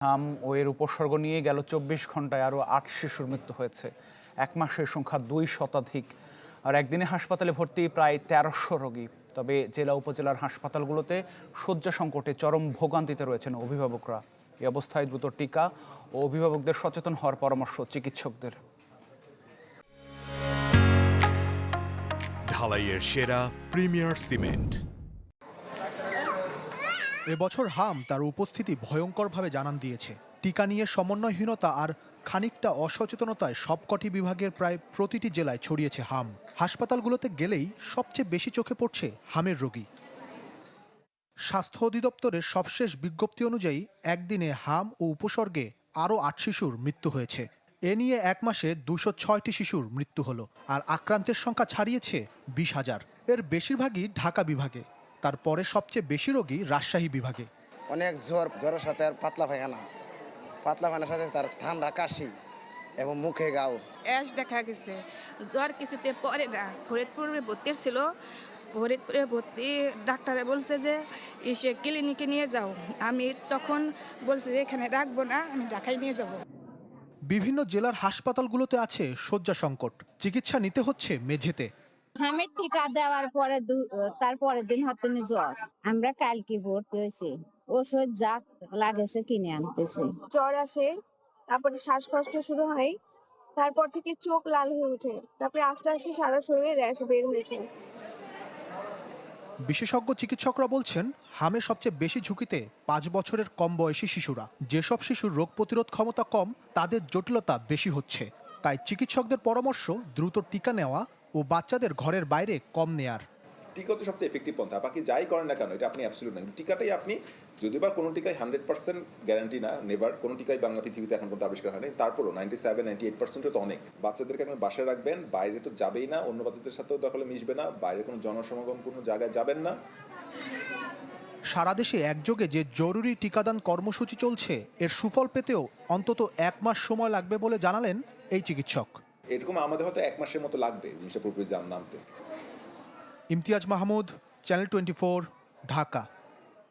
হাম ও এর উপসর্গ নিয়ে গেল ২৪ ঘন্টায় আরও ৮ শিশুর মৃত্যু হয়েছে। এক মাসের সংখ্যা ২ শতাধিক। আর একদিনে হাসপাতালে ভর্তি প্রায় ১৩০০ রোগী। তবে জেলা উপজেলার হাসপাতালগুলোতে শয্যা সংকটে চরম ভোগান্তিতে রয়েছেন অভিভাবকরা। এই অবস্থায় দ্রুত টিকা ও অভিভাবকদের সচেতন হওয়ার পরামর্শ চিকিৎসকদের। ঢালাইয়ের সেরা প্রিমিয়ার সিমেন্ট। এবছর হাম তার উপস্থিতি ভয়ঙ্করভাবে জানান দিয়েছে। টিকা নিয়ে সমন্বয়হীনতা আর খানিকটা অসচেতনতায় সবকটি বিভাগের প্রায় প্রতিটি জেলায় ছড়িয়েছে হাম। হাসপাতালগুলোতে গেলেই সবচেয়ে বেশি চোখে পড়ছে হামের রোগী। স্বাস্থ্য অধিদপ্তরের সবশেষ বিজ্ঞপ্তি অনুযায়ী একদিনে হাম ও উপসর্গে আরও ৮ শিশুর মৃত্যু হয়েছে। এ নিয়ে এক মাসে ২০৬টি শিশুর মৃত্যু হলো, আর আক্রান্তের সংখ্যা ছাড়িয়েছে ২০,০০০। এর বেশিরভাগই ঢাকা বিভাগে। তারপরে সবচেয়ে বেশি রোগী রাজশাহী বিভাগে। অনেক জ্বরের সাথে আর পাতলা পায়খানার সাথে তার ঠান্ডা কাশি এবং মুখে গাও অ্যাশ দেখা গেছে। জ্বর কিছুতে পরে না, ফরিদপুরে ভর্তি ছিল। ফরিদপুরে ভর্তি ডাক্তারে বলছে যে এসে ক্লিনিকে নিয়ে যাও। আমি তখন বলছি যে এখানে রাখবো না, আমি ঢাকায় নিয়ে যাব। বিভিন্ন জেলার হাসপাতালগুলোতে আছে শয্যা সংকট। চিকিৎসা নিতে হচ্ছে মেঝেতে। হামের টিকা দেওয়ার পরে তারপরের দিন হতে জ্বর। আমরা কালকে ভর্তি হয়েছি, ওষুধ যা লাগেছে কিনে আনতেছি। জ্বর আসে, তারপরে শ্বাসকষ্ট শুরু হয়, তারপর থেকে চোখ লাল হয়ে ওঠে, তারপরে আস্তে আস্তে সারা শরীরে র্যাশ বের হয়েছে। বিশেষজ্ঞ চিকিৎসকরা বলছেন, হামে সবচেয়ে বেশি ঝুঁকিতে ৫ বছরের কম বয়সী শিশুরা। যেসব শিশুর রোগ প্রতিরোধ ক্ষমতা কম, তাদের জটিলতা বেশি হচ্ছে। তাই চিকিৎসকদের পরামর্শ দ্রুত টিকা নেওয়া ও বাচ্চাদের ঘরের বাইরে কম নেয়ার। টিকা হচ্ছে সবচেয়ে এফেক্টিভ পন্থা। বাকি যাই করেন না কেন, এটা আপনি অ্যাবসলিউট না। টিকাটাই আপনি, যদিও বা কোনো টিকাই 100% গ্যারান্টি না, নেভার কোনো টিকাই বাংলা পৃথিবীতে এখন পর্যন্ত আবিষ্কার হয়নি। তারপরও 97-98% তো অনেক। বাচ্চাদেরকে আপনি বাসায় রাখবেন, বাইরে তো যাবেই না, অন্য বাচ্চাদের সাথেও দখলে মিশবে না, বাইরে কোনো জনসমাগমপূর্ণ জায়গায় যাবেন না। সারা দেশে একযোগে যে জরুরি টিকাদান কর্মসূচি চলছে, এর সুফল পেতেও অন্তত ১ মাস সময় লাগবে বলে জানালেন এই চিকিৎসক। এরকম আমাদের হয়তো 1 মাসের মতো লাগবে জিনিসটা পুরোপুরি নামতে। ইমতিয়াজ মাহমুদ, চ্যানেল 24, ঢাকা।